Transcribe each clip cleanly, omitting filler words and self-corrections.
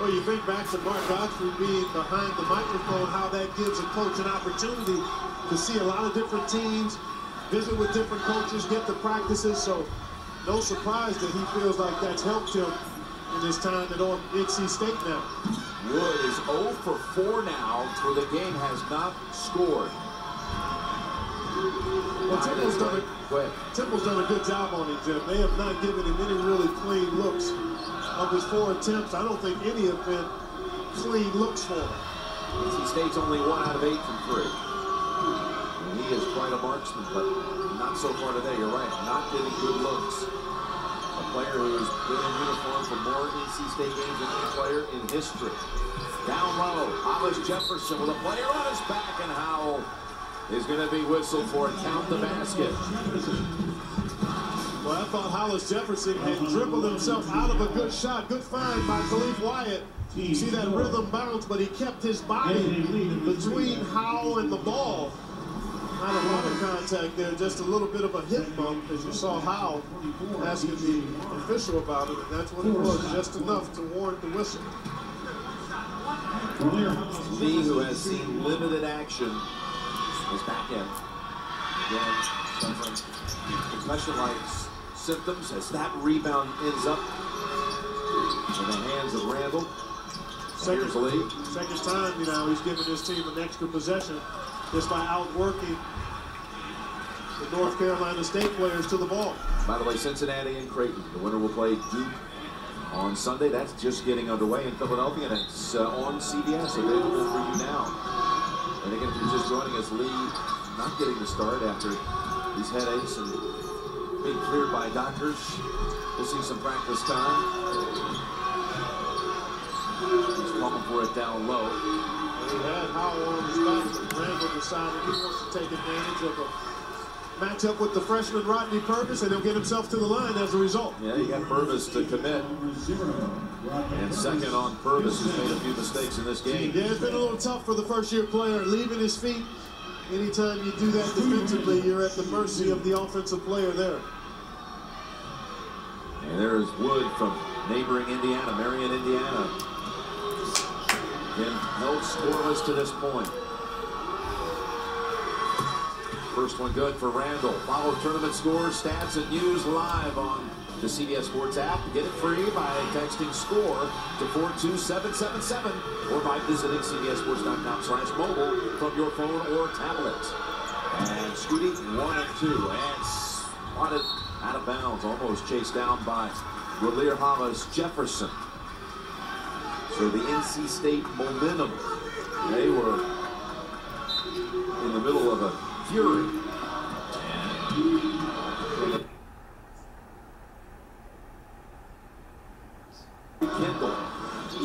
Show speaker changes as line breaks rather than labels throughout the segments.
Well, you think back to Mark Godfrey being behind the microphone, how that gives a coach an opportunity to see a lot of different teams, visit with different coaches, get the practices. So no surprise that he feels like that's helped him in his time at NC State now.
Wood is 0 for 4 now, where the game has not scored.
Well, Temple's done a good job on him, Jim. They have not given him any really clean looks. Of his 4 attempts, I don't think any have been clean looks for him.
NC State's only 1 out of 8 from 3. And he is quite a marksman, but not so far today. You're right, not getting good looks. A player who has been in uniform for more NC State games than any player in history. Down low, Hollis Jefferson with a player on his back, and Howell is going to be whistled for it. Count the basket.
Well, I thought Hollis Jefferson had dribbled himself out of a good shot. Good find by Khalif Wyatt. You see that rhythm bounce, but he kept his body between Howell and the ball. Not a lot of contact there, just a little bit of a hip bump, as you saw Howell asking the official about it, and that's what it was, just enough to warrant the whistle.
Lee, who has seen limited action, is back in. Again, suffering concussion-like symptoms as that rebound ends up in the hands of Randall.
Second time, you know, he's giving his team an extra possession just by outworking the North Carolina State players to the ball.
By the way, Cincinnati and Creighton, the winner will play Duke on Sunday. That's just getting underway in Philadelphia, and it's on CBS, available for you now. And again, if you're just joining us, Lee not getting the start after these headaches and being cleared by doctors. We'll see some practice time. He's calling for it down low.
He had Howell on his back, but Randall decided he wants to take advantage of a matchup with the freshman Rodney Purvis, and he'll get himself to the line as a result.
Yeah, you got Purvis to commit. And second on Purvis, who's made a few mistakes in this game.
Yeah, it's been a little tough for the first-year player, leaving his feet. Anytime you do that defensively, you're at the mercy of the offensive player there.
And there's Wood from neighboring Indiana, Marion, Indiana. Again, held scoreless to this point. First one good for Randall. Follow tournament scores, stats, and news live on the CBS Sports app. Get it free by texting SCORE to 42777 or by visiting cbssports.com/mobile from your phone or tablet. And Scooty, 1 and 2, and swatted out of bounds, almost chased down by Rahlir Hollis Jefferson. So the NC State momentum, they were in the middle of a fury. And Kendall.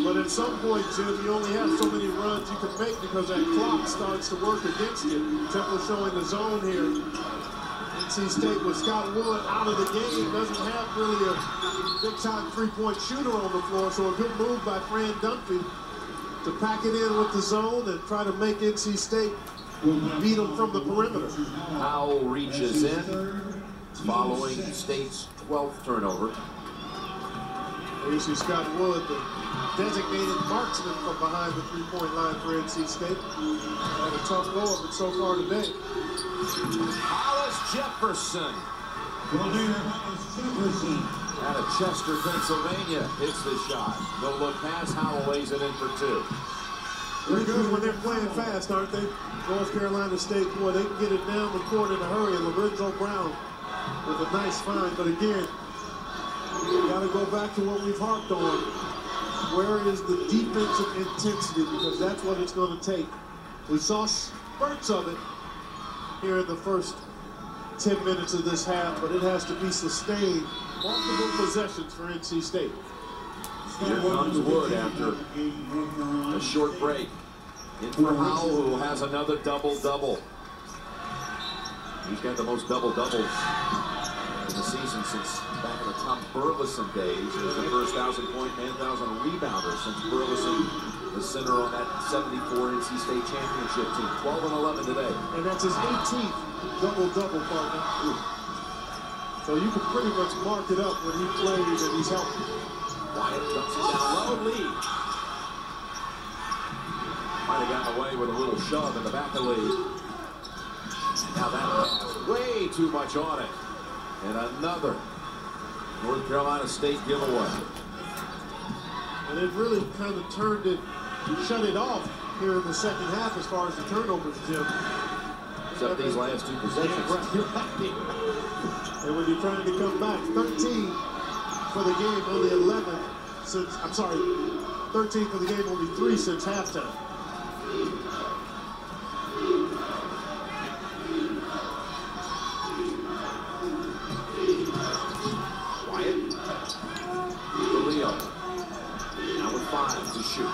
But at some point, Jim, you only have so many runs you can make because that clock starts to work against you. Temple showing the zone here. NC State with Scott Wood out of the game, doesn't have really a big-time three-point shooter on the floor, so a good move by Fran Dunphy to pack it in with the zone and try to make NC State beat them from the perimeter.
Howell reaches in, following State's 12th turnover.
There you see Scott Wood, the designated marksman from behind the three-point line for NC State. Had a tough go of it so far today.
Hollis Jefferson. Out of Chester, Pennsylvania, hits the shot. No look pass, Howell lays it in for 2.
They're good when they're playing fast, aren't they? North Carolina State, boy, they can get it down the court in a hurry. And Lorenzo Brown with a nice find. But again, you got to go back to what we've harped on. Where is the defensive intensity? Because that's what it's going to take. We saw spurts of it here in the first 10 minutes of this half, but it has to be sustained. Multiple possessions for NC State.
Here comes Wood after a short break. In for Howell, who has another double-double. He's got the most double-doubles in the season since back in the Tom Burleson days. He was the first 1,000-point man, 1,000-rebounder since Burleson, the center on that 74 NC State championship team. 12 and 11 today.
And that's his 18th double-double, partner. So you can pretty much mark it up when he plays and he's healthy.
Wyatt dumps it down low, Lee. with a little shove in the back of the lead. Now that pass, way too much on it. And another North Carolina State giveaway.
And it really kind of turned it, shut it off here in the second half as far as the turnovers, Jim.
Except these last two possessions.
And when you're trying to come back, 13 for the game, only 11 since, 13 for the game, only 3 since halftime.
Wyatt for Leo. Now with 5 to shoot.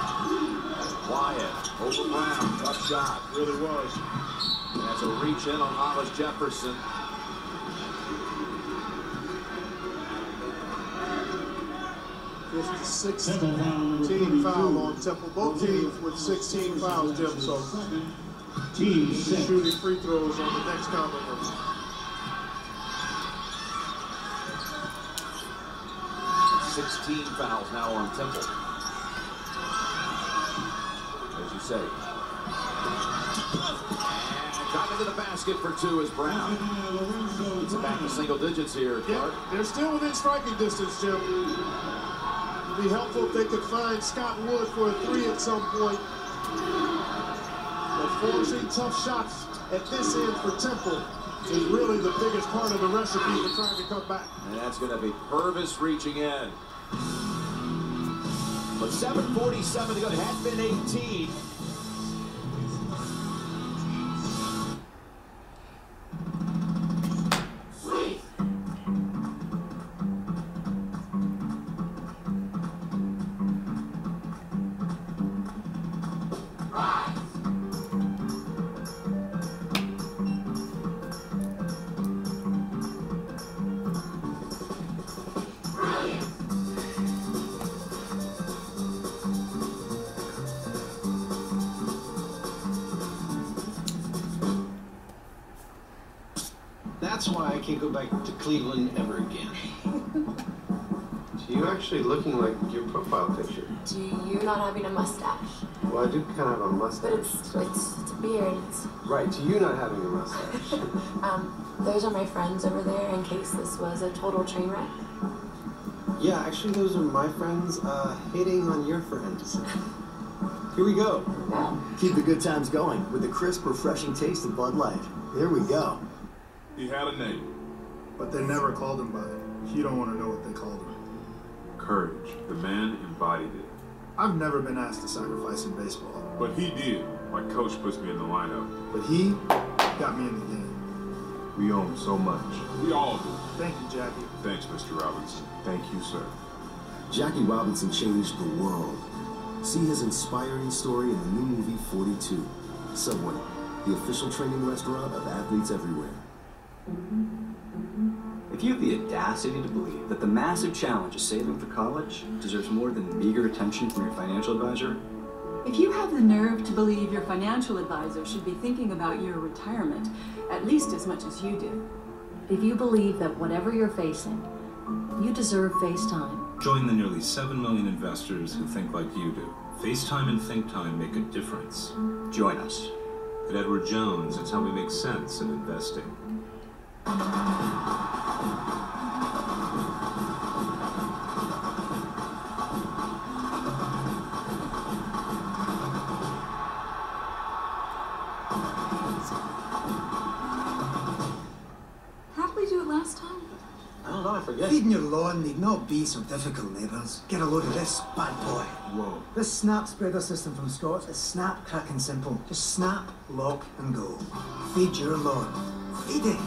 Wyatt over Brown, tough shot.
Really was.
That's a reach in on Hollis Jefferson.
It's the 16th foul on Temple. Both teams with 16 fouls, Jim. So teams shooting free throws on the next combo.
16 fouls now on Temple. As you say. And drop into the basket for 2 is Brown. It's back to single digits here, Clark.
Yeah, they're still within striking distance, Jim. It'd be helpful if they could find Scott Wood for a 3 at some point. But forcing tough shots at this end for Temple is really the biggest part of the recipe for trying to come back.
And that's going to be Purvis reaching in. But 7:47 to go. It had been 18.
That's why I can't go back to Cleveland ever again.
So you're actually looking like your profile picture.
Do you not having a mustache?
Well, I do kind of have a mustache.
But it's a beard. It's...
Right, to you not having a mustache.
Those are my friends over there in case this was a total train wreck.
Yeah, actually those are my friends hitting on your friends. Here we go.
Yeah.
Keep the good times going with the crisp, refreshing taste of Bud Light. Here we go.
He had a name.
But they never called him by it. You don't want to know what they called him.
Courage. The man embodied it.
I've never been asked to sacrifice in baseball.
But he did. My coach puts me in the lineup.
But he got me in the game.
We owe him so much. We all do.
Thank you, Jackie.
Thanks, Mr. Robinson. Thank you, sir.
Jackie Robinson changed the world. See his inspiring story in the new movie 42. Subway, the official training restaurant of athletes everywhere.
If you have the audacity to believe that the massive challenge of saving for college deserves more than meager attention from your financial advisor,
if you have the nerve to believe your financial advisor should be thinking about your retirement at least as much as you do,
if you believe that whatever you're facing, you deserve FaceTime.
Join the nearly 7 million investors who think like you do. FaceTime and Think Time make a difference.
Join us.
At Edward Jones, it's how we make sense in investing.
How did we do it last time?
I don't know, I forget.
Feeding your lawn need not be so difficult, neighbours. Get a load of this, bad boy.
Whoa.
This snap spreader system from Scott is snap, crack and simple. Just snap, lock and go. Feed your lawn. Feed it.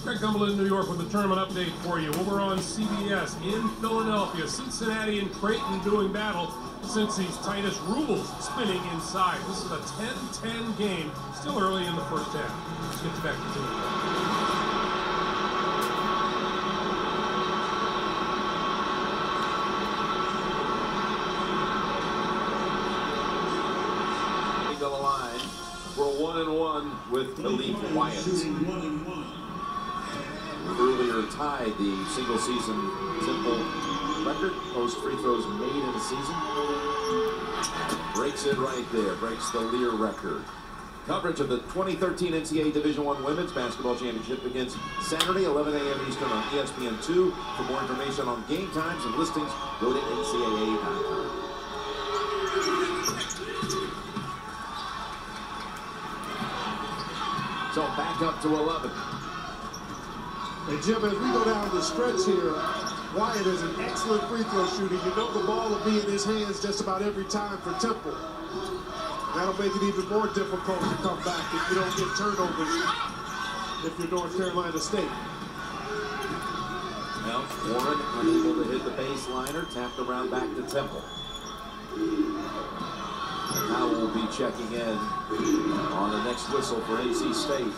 Greg Gumbel in New York with a tournament update for you. Over on CBS in Philadelphia, Cincinnati and Creighton doing battle. Cincy's Titus Rubles spinning inside. This is a 10-10 game, still early in the first half. Let's get back to the
line for a 1-1 with Elite Wyatt. Earlier tied the single-season Temple record, most free throws made in a season. Breaks it right there, breaks the Lear record. Coverage of the 2013 NCAA Division I Women's Basketball Championship begins Saturday, 11 a.m. Eastern on ESPN2. For more information on game times and listings, go to ncaa.com. So back up to 11.
And Jim, as we go down the stretch here, Wyatt is an excellent free throw shooter. You know the ball will be in his hands just about every time for Temple. That'll make it even more difficult to come back if you don't get turnovers if you're North Carolina State.
Well, Warren unable to hit the baseliner, tapped around back to Temple. And now we'll be checking in on the next whistle for NC State.